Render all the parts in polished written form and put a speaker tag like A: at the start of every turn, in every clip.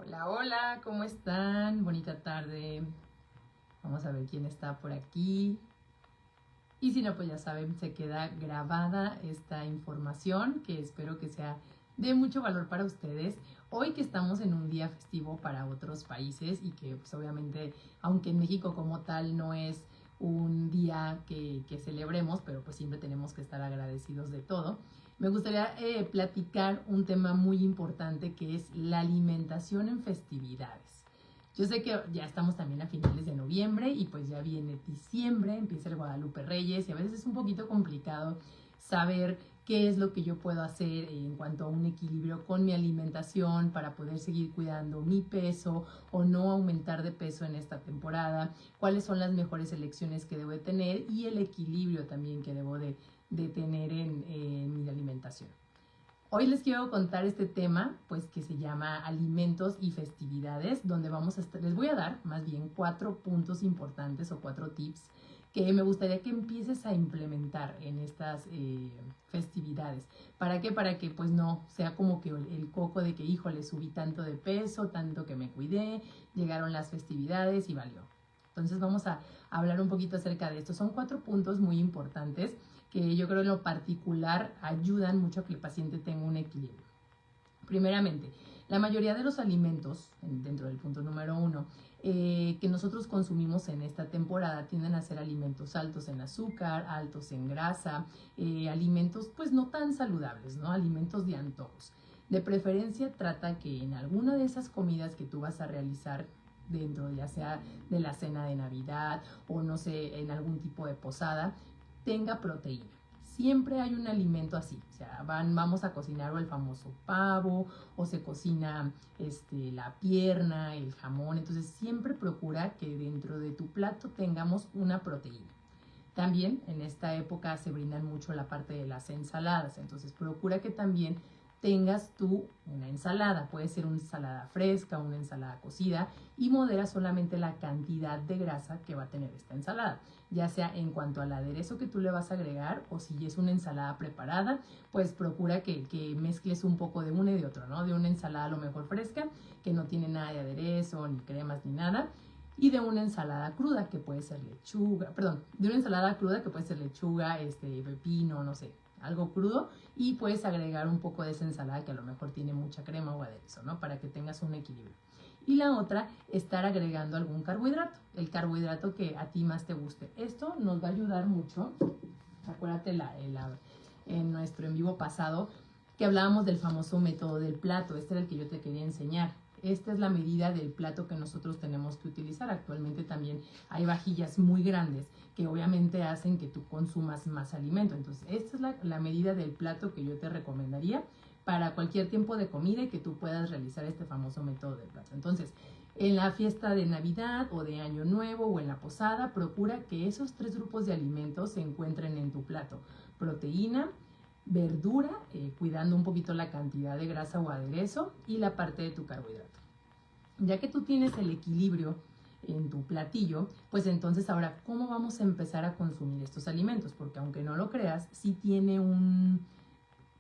A: Hola, hola, ¿cómo están? Bonita tarde. Vamos a ver quién está por aquí. Y si no, pues ya saben, se queda grabada esta información que espero que sea de mucho valor para ustedes. Hoy que estamos en un día festivo para otros países y que pues obviamente, aunque en México como tal no es un día que celebremos, pero pues siempre tenemos que estar agradecidos de todo. Me gustaría platicar un tema muy importante que es la alimentación en festividades. Yo sé que ya estamos también a finales de noviembre y pues ya viene diciembre, empieza el Guadalupe Reyes y a veces es un poquito complicado saber qué es lo que yo puedo hacer en cuanto a un equilibrio con mi alimentación para poder seguir cuidando mi peso o no aumentar de peso en esta temporada, cuáles son las mejores elecciones que debo de tener y el equilibrio también que debo de tener en mi alimentación. Hoy les quiero contar este tema, pues que se llama alimentos y festividades, donde les voy a dar más bien 4 puntos importantes o 4 tips que me gustaría que empieces a implementar en estas festividades. ¿Para qué? Para que pues no sea como que el coco de que, híjole, subí tanto de peso, tanto que me cuidé, llegaron las festividades y valió. Entonces vamos a hablar un poquito acerca de esto. Son 4 puntos muy importantes que yo creo en lo particular ayudan mucho a que el paciente tenga un equilibrio. Primeramente, la mayoría de los alimentos, dentro del punto número 1, que nosotros consumimos en esta temporada tienden a ser alimentos altos en azúcar, altos en grasa, alimentos pues no tan saludables, ¿no? Alimentos de antojos. De preferencia trata que en alguna de esas comidas que tú vas a realizar dentro ya sea de la cena de Navidad o no sé, en algún tipo de posada, tenga proteína. Siempre hay un alimento así, o sea, vamos a cocinar o el famoso pavo o se cocina la pierna, el jamón, entonces siempre procura que dentro de tu plato tengamos una proteína. También en esta época se brindan mucho la parte de las ensaladas, entonces procura que también tengas tú una ensalada, puede ser una ensalada fresca, una ensalada cocida y modera solamente la cantidad de grasa que va a tener esta ensalada, ya sea en cuanto al aderezo que tú le vas a agregar o si es una ensalada preparada, pues procura que mezcles un poco de uno y de otro, ¿no? De una ensalada a lo mejor fresca, que no tiene nada de aderezo, ni cremas, ni nada, y de una ensalada cruda que puede ser lechuga, perdón, de una ensalada cruda que puede ser lechuga, pepino, no sé, algo crudo y puedes agregar un poco de esa ensalada que a lo mejor tiene mucha crema o aderezo, ¿no? Para que tengas un equilibrio. Y la otra, estar agregando algún carbohidrato, el carbohidrato que a ti más te guste. Esto nos va a ayudar mucho. Acuérdate en nuestro en vivo pasado que hablábamos del famoso método del plato. Este era el que yo te quería enseñar. Esta es la medida del plato que nosotros tenemos que utilizar. Actualmente también hay vajillas muy grandes que obviamente hacen que tú consumas más alimento. Entonces, esta es la medida del plato que yo te recomendaría para cualquier tiempo de comida y que tú puedas realizar este famoso método del plato. Entonces, en la fiesta de Navidad o de Año Nuevo o en la posada, procura que esos 3 grupos de alimentos se encuentren en tu plato. Proteína, verdura, cuidando un poquito la cantidad de grasa o aderezo y la parte de tu carbohidrato. Ya que tú tienes el equilibrio en tu platillo, pues entonces ahora, ¿cómo vamos a empezar a consumir estos alimentos? Porque aunque no lo creas, sí tiene un...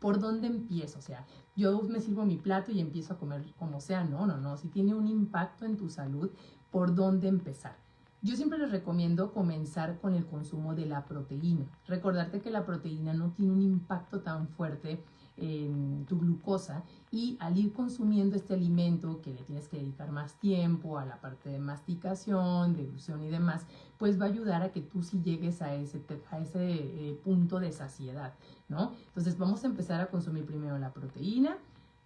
A: ¿Por dónde empiezo? O sea, yo me sirvo mi plato y empiezo a comer como sea. No. Si tiene un impacto en tu salud, ¿por dónde empezar? Yo siempre les recomiendo comenzar con el consumo de la proteína. Recordarte que la proteína no tiene un impacto tan fuerte en tu glucosa y al ir consumiendo este alimento que le tienes que dedicar más tiempo a la parte de masticación, deglución y demás, pues va a ayudar a que tú sí llegues a ese punto de saciedad, ¿no? Entonces vamos a empezar a consumir primero la proteína,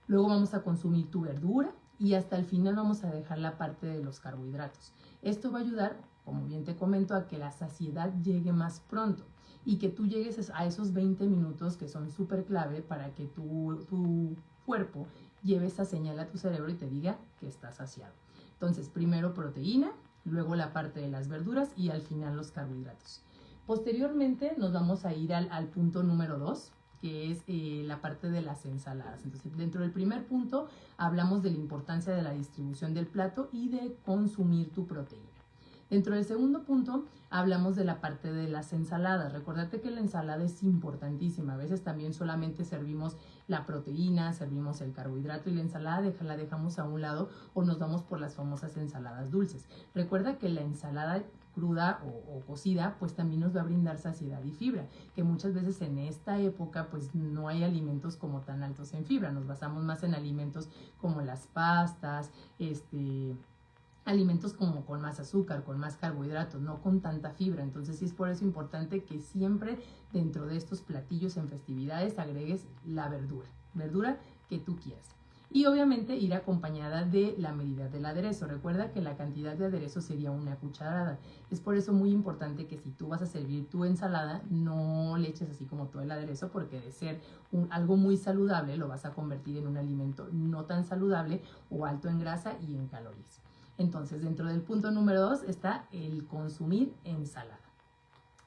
A: luego vamos a consumir tu verdura y hasta el final vamos a dejar la parte de los carbohidratos. Esto va a ayudar, como bien te comento, a que la saciedad llegue más pronto y que tú llegues a esos 20 minutos que son súper clave para que tu cuerpo lleve esa señal a tu cerebro y te diga que estás saciado. Entonces, primero proteína, luego la parte de las verduras y al final los carbohidratos. Posteriormente nos vamos a ir al punto número 2, que es la parte de las ensaladas. Entonces, dentro del primer punto hablamos de la importancia de la distribución del plato y de consumir tu proteína. Dentro del segundo punto hablamos de la parte de las ensaladas. Recuérdate que la ensalada es importantísima. A veces también solamente servimos la proteína, servimos el carbohidrato y la ensalada la dejamos a un lado o nos vamos por las famosas ensaladas dulces. Recuerda que la ensalada cruda o cocida, pues también nos va a brindar saciedad y fibra, que muchas veces en esta época pues no hay alimentos como tan altos en fibra, nos basamos más en alimentos como las pastas, alimentos como con más azúcar, con más carbohidratos, no con tanta fibra. Entonces sí es por eso importante que siempre dentro de estos platillos en festividades agregues la verdura que tú quieras. Y obviamente ir acompañada de la medida del aderezo. Recuerda que la cantidad de aderezo sería una cucharada. Es por eso muy importante que si tú vas a servir tu ensalada, no le eches así como todo el aderezo, porque de ser algo muy saludable, lo vas a convertir en un alimento no tan saludable o alto en grasa y en calorías. Entonces, dentro del punto número 2 está el consumir ensalada.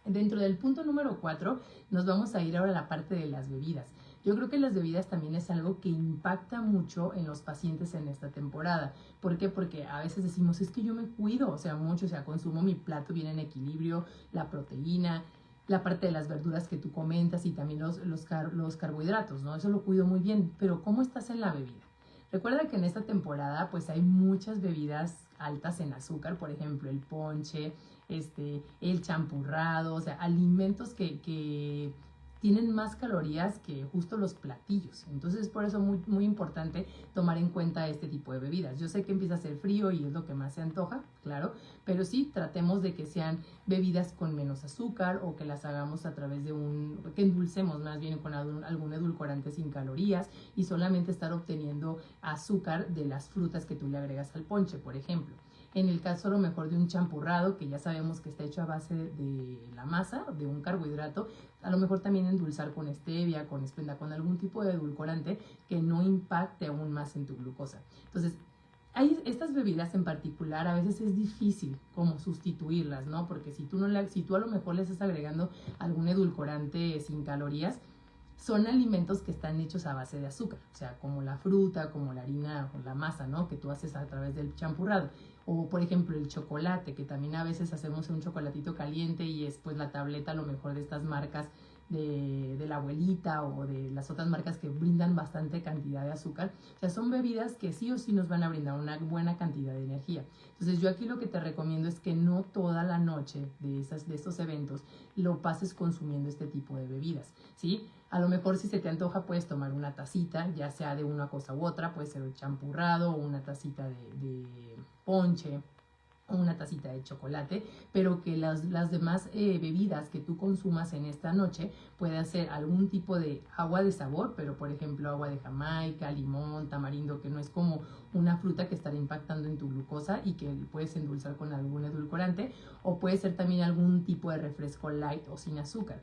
A: Dentro del punto número 4 nos vamos a ir ahora a la parte de las bebidas. Yo creo que las bebidas también es algo que impacta mucho en los pacientes en esta temporada. ¿Por qué? Porque a veces decimos, es que yo me cuido, o sea, mucho, o sea, consumo mi plato bien en equilibrio, la proteína, la parte de las verduras que tú comentas y también los carbohidratos, ¿no? Eso lo cuido muy bien, pero ¿cómo estás en la bebida? Recuerda que en esta temporada pues hay muchas bebidas altas en azúcar, por ejemplo, el ponche, el champurrado, o sea, alimentos que tienen más calorías que justo los platillos. Entonces es por eso muy importante tomar en cuenta este tipo de bebidas. Yo sé que empieza a hacer frío y es lo que más se antoja, claro, pero sí tratemos de que sean bebidas con menos azúcar o que las hagamos a través de que endulcemos más bien con algún edulcorante sin calorías y solamente estar obteniendo azúcar de las frutas que tú le agregas al ponche, por ejemplo. En el caso a lo mejor de un champurrado, que ya sabemos que está hecho a base de la masa, de un carbohidrato, a lo mejor también endulzar con stevia, con esplenda, con algún tipo de edulcorante que no impacte aún más en tu glucosa. Entonces, hay estas bebidas en particular, a veces es difícil como sustituirlas, ¿no? Porque si tú a lo mejor le estás agregando algún edulcorante sin calorías, son alimentos que están hechos a base de azúcar, o sea, como la fruta, como la harina o la masa, ¿no? Que tú haces a través del champurrado. O, por ejemplo, el chocolate, que también a veces hacemos un chocolatito caliente y es pues la tableta a lo mejor de estas marcas de la abuelita o de las otras marcas que brindan bastante cantidad de azúcar. O sea, son bebidas que sí o sí nos van a brindar una buena cantidad de energía. Entonces yo aquí lo que te recomiendo es que no toda la noche de estos eventos lo pases consumiendo este tipo de bebidas, ¿sí? A lo mejor si se te antoja puedes tomar una tacita, ya sea de una cosa u otra, puede ser el champurrado o una tacita de ponche o una tacita de chocolate, pero que las demás bebidas que tú consumas en esta noche puedan ser algún tipo de agua de sabor, pero por ejemplo agua de Jamaica, limón, tamarindo, que no es como una fruta que estará impactando en tu glucosa y que puedes endulzar con algún edulcorante, o puede ser también algún tipo de refresco light o sin azúcar.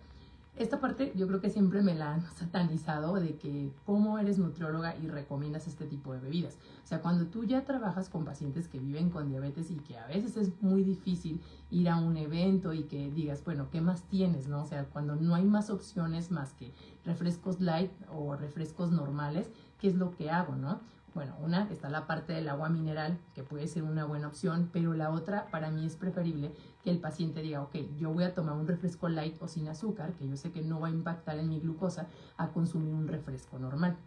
A: Esta parte yo creo que siempre me la han satanizado de que cómo eres nutrióloga y recomiendas este tipo de bebidas. O sea, cuando tú ya trabajas con pacientes que viven con diabetes y que a veces es muy difícil ir a un evento y que digas, bueno, ¿qué más tienes, no? O sea, cuando no hay más opciones más que refrescos light o refrescos normales, ¿qué es lo que hago, no? Bueno, una está la parte del agua mineral, que puede ser una buena opción, pero la otra para mí es preferible que el paciente diga, ok, yo voy a tomar un refresco light o sin azúcar, que yo sé que no va a impactar en mi glucosa, a consumir un refresco normal.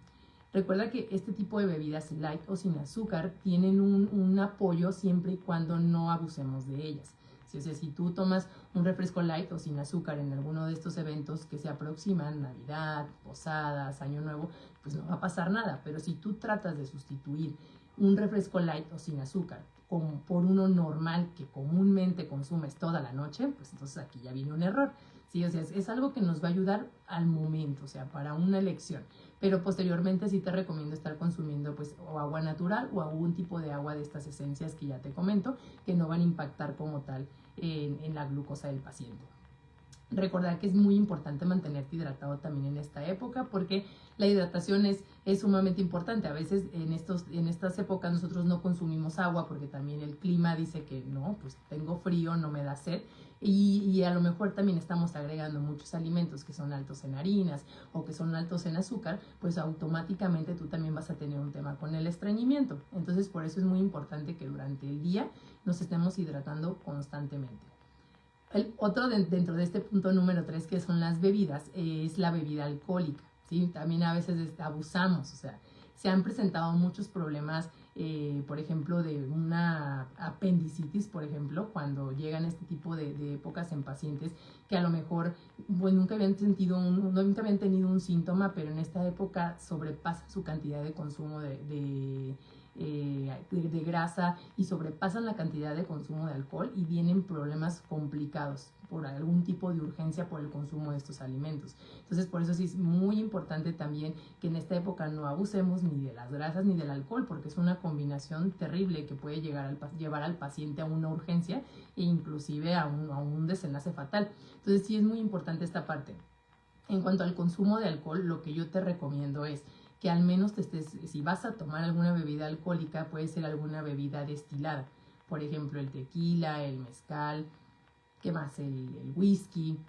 A: Recuerda que este tipo de bebidas light o sin azúcar tienen un apoyo siempre y cuando no abusemos de ellas. O sea, si tú tomas un refresco light o sin azúcar en alguno de estos eventos que se aproximan, Navidad, Posadas, Año Nuevo, pues no va a pasar nada. Pero si tú tratas de sustituir un refresco light o sin azúcar como por uno normal que comúnmente consumes toda la noche, pues entonces aquí ya viene un error. ¿Sí? O sea, es algo que nos va a ayudar al momento, o sea, para una elección. Pero posteriormente sí te recomiendo estar consumiendo pues o agua natural o algún tipo de agua de estas esencias que ya te comento, que no van a impactar como tal en la glucosa del paciente. Recordar que es muy importante mantenerte hidratado también en esta época porque la hidratación es sumamente importante. A veces en estas épocas nosotros no consumimos agua porque también el clima dice que no, pues tengo frío, no me da sed. Y a lo mejor también estamos agregando muchos alimentos que son altos en harinas o que son altos en azúcar, pues automáticamente tú también vas a tener un tema con el estreñimiento. Entonces por eso es muy importante que durante el día nos estemos hidratando constantemente. El otro dentro de este punto número 3, que son las bebidas, es la bebida alcohólica, ¿sí? También a veces abusamos, o sea, se han presentado muchos problemas, por ejemplo, de una apendicitis, por ejemplo, cuando llegan este tipo de épocas en pacientes que a lo mejor pues, nunca habían tenido un síntoma, pero en esta época sobrepasan su cantidad de consumo de grasa y sobrepasan la cantidad de consumo de alcohol y vienen problemas complicados por algún tipo de urgencia por el consumo de estos alimentos. Entonces por eso sí es muy importante también que en esta época no abusemos ni de las grasas ni del alcohol porque es una combinación terrible que puede llevar al paciente a una urgencia e inclusive a un desenlace fatal. Entonces sí es muy importante esta parte. En cuanto al consumo de alcohol, lo que yo te recomiendo es que al menos si vas a tomar alguna bebida alcohólica, puede ser alguna bebida destilada. Por ejemplo, el tequila, el mezcal, ¿qué más? El whisky,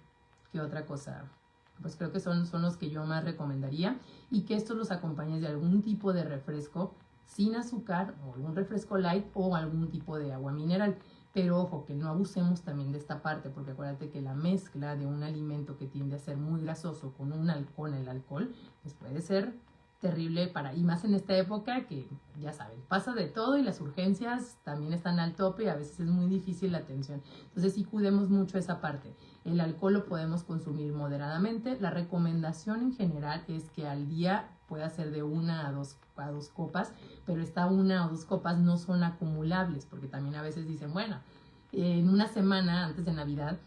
A: ¿qué otra cosa? Pues creo que son los que yo más recomendaría y que estos los acompañes de algún tipo de refresco sin azúcar o algún refresco light o algún tipo de agua mineral. Pero ojo, que no abusemos también de esta parte, porque acuérdate que la mezcla de un alimento que tiende a ser muy grasoso con el alcohol, pues puede ser terrible y más en esta época que ya saben, pasa de todo y las urgencias también están al tope y a veces es muy difícil la atención. Entonces sí cuidemos mucho esa parte. El alcohol lo podemos consumir moderadamente. La recomendación en general es que al día pueda ser de 1 a 2 copas, pero esta 1 o 2 copas no son acumulables, porque también a veces dicen, bueno, en una semana antes de Navidad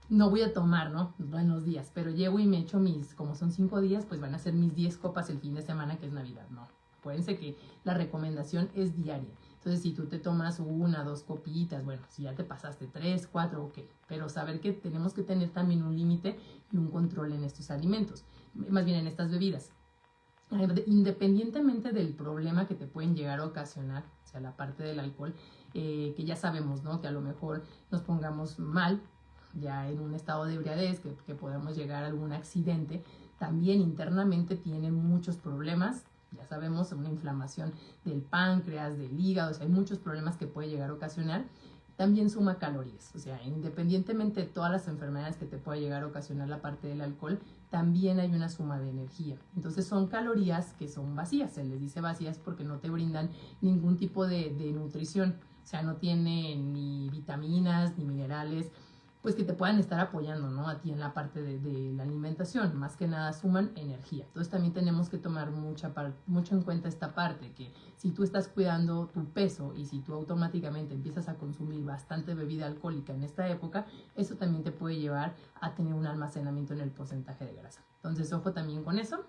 A: no voy a tomar, ¿no? En los días, pero llego y me echo como son 5 días, pues van a ser mis 10 copas el fin de semana que es Navidad, no. Acuérdense que la recomendación es diaria. Entonces, si tú te tomas 1 o 2 copitas, bueno, si ya te pasaste 3, 4, ok. Pero saber que tenemos que tener también un límite y un control en estos alimentos, más bien en estas bebidas. Independientemente del problema que te pueden llegar a ocasionar, o sea, la parte del alcohol, que ya sabemos, ¿no? Que a lo mejor nos pongamos mal, ya en un estado de ebriadez, que podamos llegar a algún accidente, también internamente tienen muchos problemas. Ya sabemos, una inflamación del páncreas, del hígado, o sea, hay muchos problemas que puede llegar a ocasionar. También suma calorías, o sea, independientemente de todas las enfermedades que te pueda llegar a ocasionar la parte del alcohol, también hay una suma de energía. Entonces son calorías que son vacías, se les dice vacías porque no te brindan ningún tipo de nutrición, o sea, no tienen ni vitaminas ni minerales, pues que te puedan estar apoyando, ¿no? A ti en la parte de la alimentación, más que nada suman energía. Entonces también tenemos que tomar mucho en cuenta esta parte, que si tú estás cuidando tu peso y si tú automáticamente empiezas a consumir bastante bebida alcohólica en esta época, eso también te puede llevar a tener un almacenamiento en el porcentaje de grasa. Entonces ojo también con eso.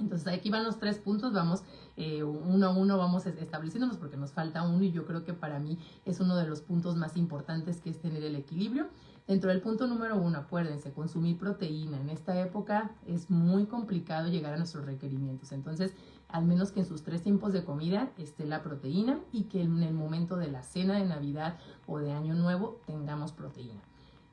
A: Entonces aquí van los 3 puntos, vamos uno a uno, vamos estableciéndonos porque nos falta uno y yo creo que para mí es uno de los puntos más importantes, que es tener el equilibrio. Dentro del punto número 1, acuérdense, consumir proteína. En esta época es muy complicado llegar a nuestros requerimientos. Entonces, al menos que en sus 3 tiempos de comida esté la proteína y que en el momento de la cena de Navidad o de Año Nuevo tengamos proteína.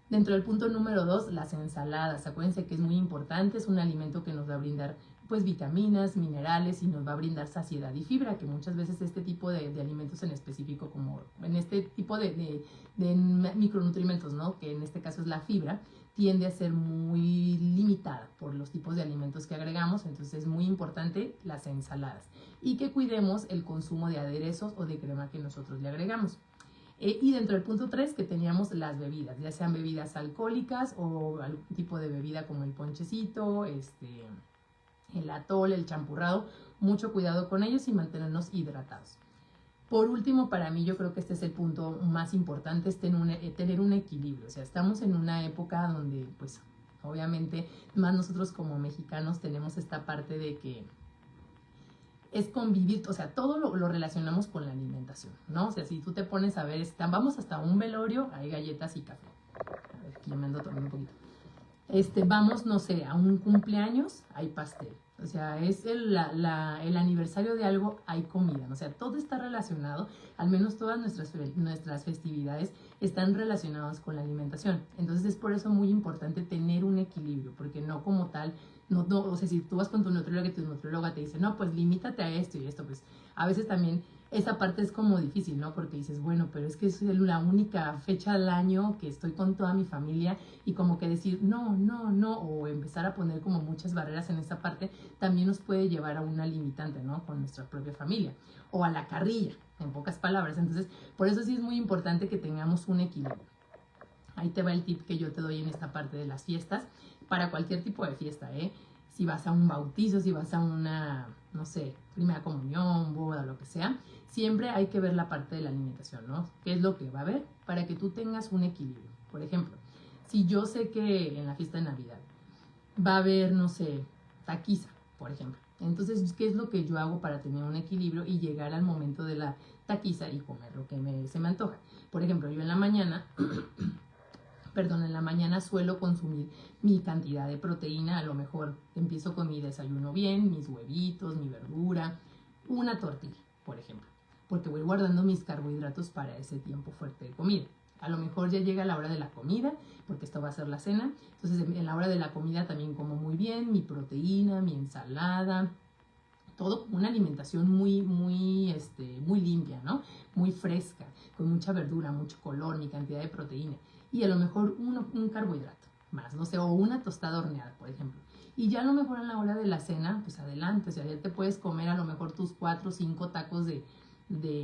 A: Dentro del punto número 2, las ensaladas. Acuérdense que es muy importante, es un alimento que nos va a brindar pues vitaminas, minerales y nos va a brindar saciedad y fibra, que muchas veces este tipo de alimentos en específico, como en este tipo de micronutrientes, ¿no? Que en este caso es la fibra, tiende a ser muy limitada por los tipos de alimentos que agregamos. Entonces es muy importante las ensaladas y que cuidemos el consumo de aderezos o de crema que nosotros le agregamos. Y dentro del punto 3 que teníamos las bebidas, ya sean bebidas alcohólicas o algún tipo de bebida como el ponchecito, el atole, el champurrado, mucho cuidado con ellos y mantenernos hidratados. Por último, para mí yo creo que este es el punto más importante, es tener un equilibrio. O sea, estamos en una época donde pues obviamente más nosotros como mexicanos tenemos esta parte de que es convivir, o sea, todo lo relacionamos con la alimentación, ¿no? O sea, si tú te pones a ver, vamos hasta un velorio, hay galletas y café. A ver, aquí me ando tomando un poquito. vamos, no sé, a un cumpleaños, hay pastel. O sea, es el aniversario de algo, hay comida. O sea, todo está relacionado, al menos todas nuestras festividades están relacionadas con la alimentación. Entonces es por eso muy importante tener un equilibrio, porque no como tal, o sea, si tú vas con tu nutrióloga y tu nutrióloga te dice, no, pues limítate a esto y esto, pues a veces también esa parte es como difícil, ¿no? Porque dices, bueno, pero es que es la única fecha del año que estoy con toda mi familia y como que decir, no, no, no, o empezar a poner como muchas barreras en esa parte, también nos puede llevar a una limitante, ¿no? Con nuestra propia familia o a la carrilla, en pocas palabras. Entonces, por eso sí es muy importante que tengamos un equilibrio. Ahí te va el tip que yo te doy en esta parte de las fiestas, para cualquier tipo de fiesta, ¿eh? Si vas a un bautizo, si vas a una, no sé, primera comunión, boda, lo que sea, siempre hay que ver la parte de la alimentación, ¿no? ¿Qué es lo que va a haber? Para que tú tengas un equilibrio. Por ejemplo, si yo sé que en la fiesta de Navidad va a haber, no sé, taquiza, por ejemplo. Entonces, ¿qué es lo que yo hago para tener un equilibrio y llegar al momento de la taquiza y comer lo que se me antoja? Por ejemplo, yo en la mañana en la mañana suelo consumir mi cantidad de proteína, a lo mejor empiezo con mi desayuno bien, mis huevitos, mi verdura, una tortilla, por ejemplo, porque voy guardando mis carbohidratos para ese tiempo fuerte de comida. A lo mejor ya llega la hora de la comida, porque esto va a ser la cena, entonces en la hora de la comida también como muy bien, mi proteína, mi ensalada, todo como una alimentación muy limpia, ¿no? Muy fresca, con mucha verdura, mucho color, mi cantidad de proteína. Y a lo mejor un carbohidrato más, no sé, o una tostada horneada, por ejemplo. Y ya a lo mejor a la hora de la cena, pues adelante, o sea, ya te puedes comer a lo mejor tus 4 o 5 tacos de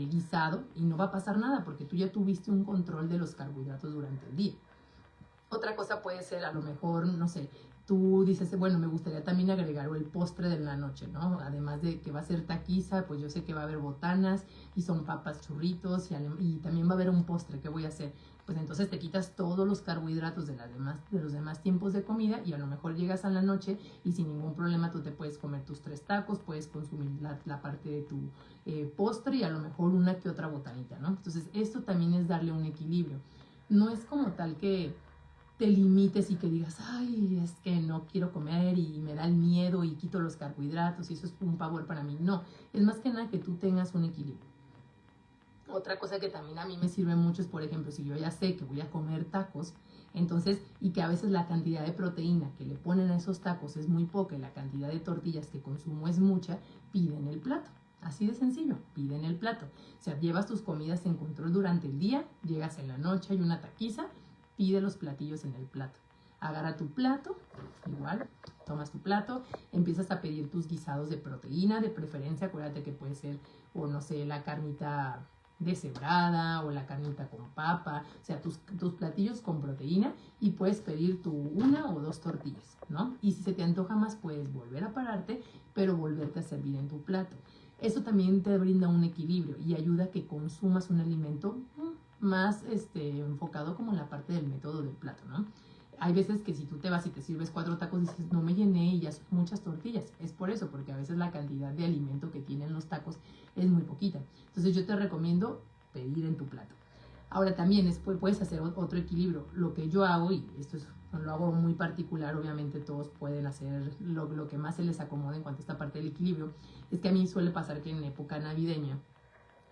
A: guisado y no va a pasar nada porque tú ya tuviste un control de los carbohidratos durante el día. Otra cosa puede ser a lo mejor, no sé, tú dices, bueno, me gustaría también agregar el postre de la noche, ¿no? Además de que va a ser taquiza, pues yo sé que va a haber botanas y son papas churritos y también va a haber un postre. ¿Qué voy a hacer? Pues entonces te quitas todos los carbohidratos de los demás tiempos de comida y a lo mejor llegas a la noche y sin ningún problema tú te puedes comer tus 3 tacos, puedes consumir la parte de tu postre y a lo mejor una que otra botanita, ¿no? Entonces esto también es darle un equilibrio. No es como tal que te limites y que digas, ay, es que no quiero comer y me da el miedo y quito los carbohidratos y eso es un pavor para mí. No, es más que nada que tú tengas un equilibrio. Otra cosa que también a mí me sirve mucho es, por ejemplo, si yo ya sé que voy a comer tacos, entonces, y que a veces la cantidad de proteína que le ponen a esos tacos es muy poca y la cantidad de tortillas que consumo es mucha, piden el plato. Así de sencillo, piden el plato. O sea, llevas tus comidas en control durante el día, llegas en la noche, hay una taquiza, pide los platillos en el plato. Agarra tu plato, igual, tomas tu plato, empiezas a pedir tus guisados de proteína, de preferencia, acuérdate que puede ser, o no sé, la carnita deshebrada o la carnita con papa, o sea, tus platillos con proteína y puedes pedir tu 1 o 2 tortillas, ¿no? Y si se te antoja más, puedes volver a pararte, pero volverte a servir en tu plato. Eso también te brinda un equilibrio y ayuda a que consumas un alimento más enfocado como en la parte del método del plato, ¿no? Hay veces que si tú te vas y te sirves 4 tacos y dices, no me llené y ya son muchas tortillas. Es por eso, porque a veces la cantidad de alimento que tienen los tacos es muy poquita. Entonces yo te recomiendo pedir en tu plato. Ahora también puedes hacer otro equilibrio. Lo que yo hago, y esto lo hago muy particular, obviamente todos pueden hacer lo que más se les acomode en cuanto a esta parte del equilibrio, es que a mí suele pasar que en época navideña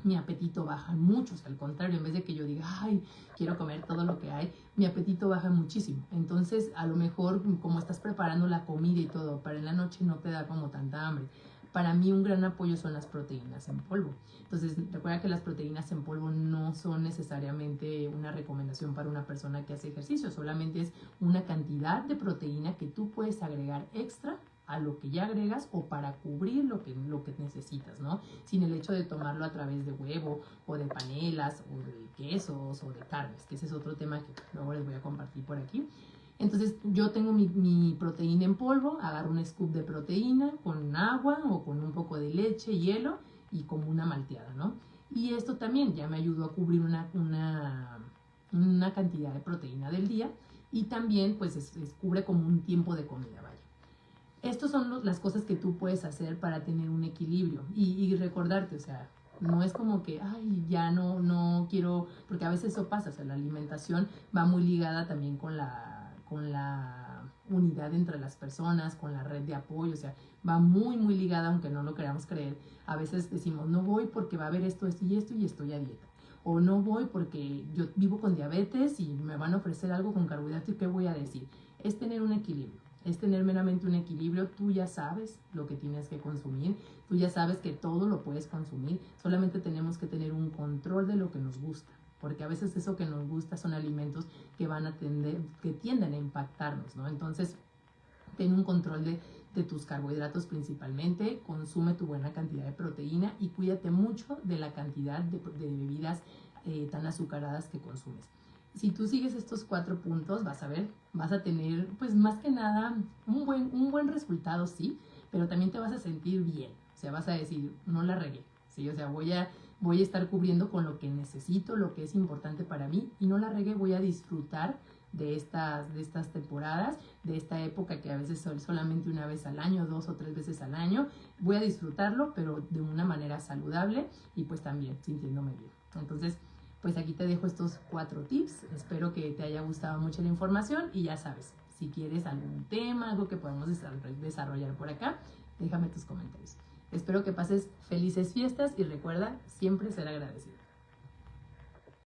A: mi apetito baja mucho, o sea, al contrario, en vez de que yo diga, ay, quiero comer todo lo que hay, mi apetito baja muchísimo. Entonces, a lo mejor, como estás preparando la comida y todo, para en la noche no te da como tanta hambre. Para mí un gran apoyo son las proteínas en polvo. Entonces, recuerda que las proteínas en polvo no son necesariamente una recomendación para una persona que hace ejercicio, solamente es una cantidad de proteína que tú puedes agregar extra a lo que ya agregas o para cubrir lo que necesitas, ¿no? Sin el hecho de tomarlo a través de huevo o de panelas o de quesos o de carnes, que ese es otro tema que luego les voy a compartir por aquí. Entonces yo tengo mi proteína en polvo, agarro un scoop de proteína con agua o con un poco de leche, hielo y como una malteada, ¿no? Y esto también ya me ayudó a cubrir una cantidad de proteína del día y también pues cubre como un tiempo de comida, vaya. Estas son las cosas que tú puedes hacer para tener un equilibrio y recordarte, o sea, no es como que, ay, ya no quiero, porque a veces eso pasa, o sea, la alimentación va muy ligada también con la unidad entre las personas, con la red de apoyo, o sea, va muy, muy ligada, aunque no lo queramos creer. A veces decimos, no voy porque va a haber esto, esto y estoy a dieta. O no voy porque yo vivo con diabetes y me van a ofrecer algo con carbohidratos y ¿qué voy a decir? Es tener un equilibrio, es tener meramente un equilibrio. Tú ya sabes lo que tienes que consumir, tú ya sabes que todo lo puedes consumir, solamente tenemos que tener un control de lo que nos gusta, porque a veces eso que nos gusta son alimentos que van a que tienden a impactarnos, ¿no? Entonces, ten un control de tus carbohidratos principalmente, consume tu buena cantidad de proteína y cuídate mucho de la cantidad de bebidas tan azucaradas que consumes. Si tú sigues estos 4 puntos, vas a ver, vas a tener, pues más que nada, un buen resultado, sí, pero también te vas a sentir bien. O sea, vas a decir, no la regué, ¿sí? O sea, voy a estar cubriendo con lo que necesito, lo que es importante para mí, y no la regué, voy a disfrutar de estas temporadas, de esta época que a veces son solamente una vez al año, 2 o 3 veces al año. Voy a disfrutarlo, pero de una manera saludable y pues también sintiéndome bien. Entonces, pues aquí te dejo estos 4 tips. Espero que te haya gustado mucho la información y ya sabes, si quieres algún tema, algo que podamos desarrollar por acá, déjame tus comentarios. Espero que pases felices fiestas y recuerda siempre ser agradecido.